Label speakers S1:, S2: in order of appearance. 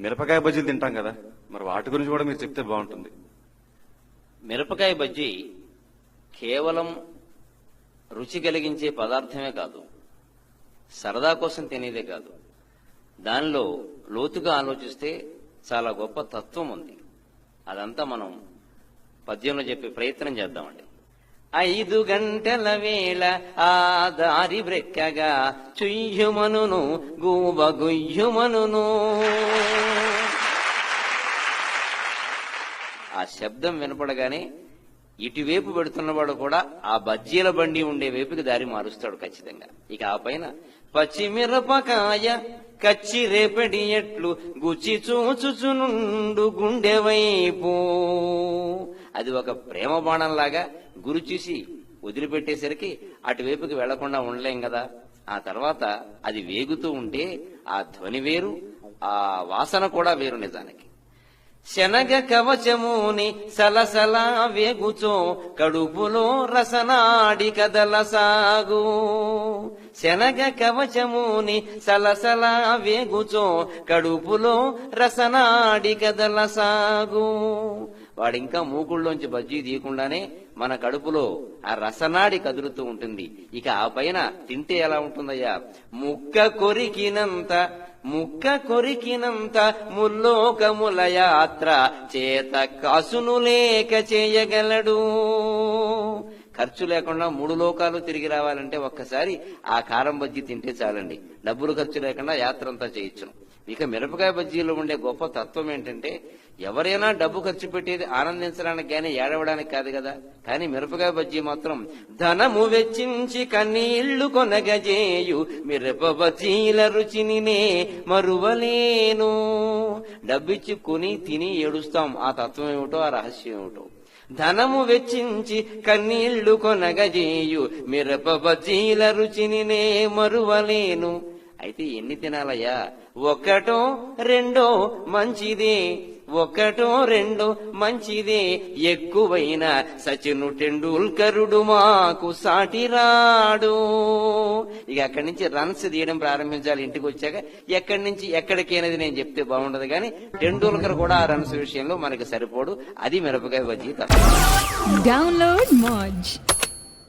S1: మిరపకాయ బజ్జీలు తింటాం కదా, మరి వాటి గురించి కూడా మీరు చెప్తే బాగుంటుంది.
S2: మిరపకాయ బజ్జీ కేవలం రుచి కలిగించే పదార్థమే కాదు, సరదా కోసం తినేదే కాదు. దానిలో లోతుగా ఆలోచిస్తే చాలా గొప్ప తత్వం ఉంది. అదంతా మనం పద్యంలో చెప్పే ప్రయత్నం చేద్దామండి. 5 గంటల వేళ ఆ దారి బ్రెక్కగా చుయ్యుమనును గూబ గుయ్యుమనును. ఆ శబ్దం వినపడగానే ఇటువైపు పెడుతున్నవాడు కూడా ఆ బజ్జీల బండి ఉండే వైపుకి దారి మారుస్తాడు ఖచ్చితంగా. ఇక ఆ పైన పచ్చిమిరపకాయ కచ్చి రేపటి ఎట్లు గుచ్చి చూచుచునుండు గుండె వైపు. అది ఒక ప్రేమ బాణంలాగా గురి చూసి వదిలిపెట్టేసరికి అటువైపుకి వెళ్లకుండా ఉండలేం కదా. ఆ తర్వాత అది వేగుతూ ఉంటే ఆ ధ్వని వేరు, ఆ వాసన కూడా వేరు. నిజానికి శనగ కవచముని సలసలా వేగుచో కడుపులో రసనాడి కదల సాగు. శనగ కవచముని సలసలా వేగుచో కడుపులో రసనాడి కదల సాగు. వాడింకా మూకుళ్ళలోంచి బజ్జీ తీయకుండానే మన కడుపులో ఆ రసనాడి కదులుతూ ఉంటుంది. ఇక ఆ పైన తింటే ఎలా ఉంటుందయ్యా? ముక్క కొరికినంత ముల్లోకముల యాత్ర చేత కాసును లేక చేయగలడు. ఖర్చు లేకుండా 3 లోకాలు తిరిగి రావాలంటే ఒక్కసారి ఆ కారం బజ్జీ తింటే చాలండి. డబ్బులు ఖర్చు లేకుండా యాత్ర అంతా చేయొచ్చును. ఇక మిరపకాయ బజ్జీలో ఉండే గొప్ప తత్వం ఏంటంటే, ఎవరైనా డబ్బు ఖర్చు పెట్టేది ఆనందించడానికి కానీ ఏడవడానికి కాదు కదా. కానీ మిరపకాయ బజ్జీ మాత్రం ధనము వెచ్చించి కన్నీళ్లు కొనగజేయు మిరప బజ్జీల రుచినినే మరువలేను. డబ్బిచ్చి కొని తిని ఏడుస్తాం. ఆ తత్వం ఏమిటో, ఆ రహస్యం ఏమిటో. ధనము వెచ్చించి కన్నీళ్లు కొనగజేయు మిరప బజ్జీల రుచినినే మరువలేను. అయితే ఎన్ని తినాలయ్యా? 1 2 మంచిదే, 1 2 మంచిదే. ఎక్కువైన సచిన్ టెండూల్కరుడు మాకు సాటిరాడు. ఇక అక్కడి నుంచి రన్స్ తీయడం ప్రారంభించాలి. ఇంటికి వచ్చాక ఎక్కడి నుంచి ఎక్కడికి అనేది నేను చెప్తే బాగుండదు. కానీ టెండూల్కర్ కూడా ఆ రన్స్ విషయంలో మనకి సరిపోడు. అది మిరపకాయ బజ్జీ.
S3: డౌన్లోడ్ మోజ్.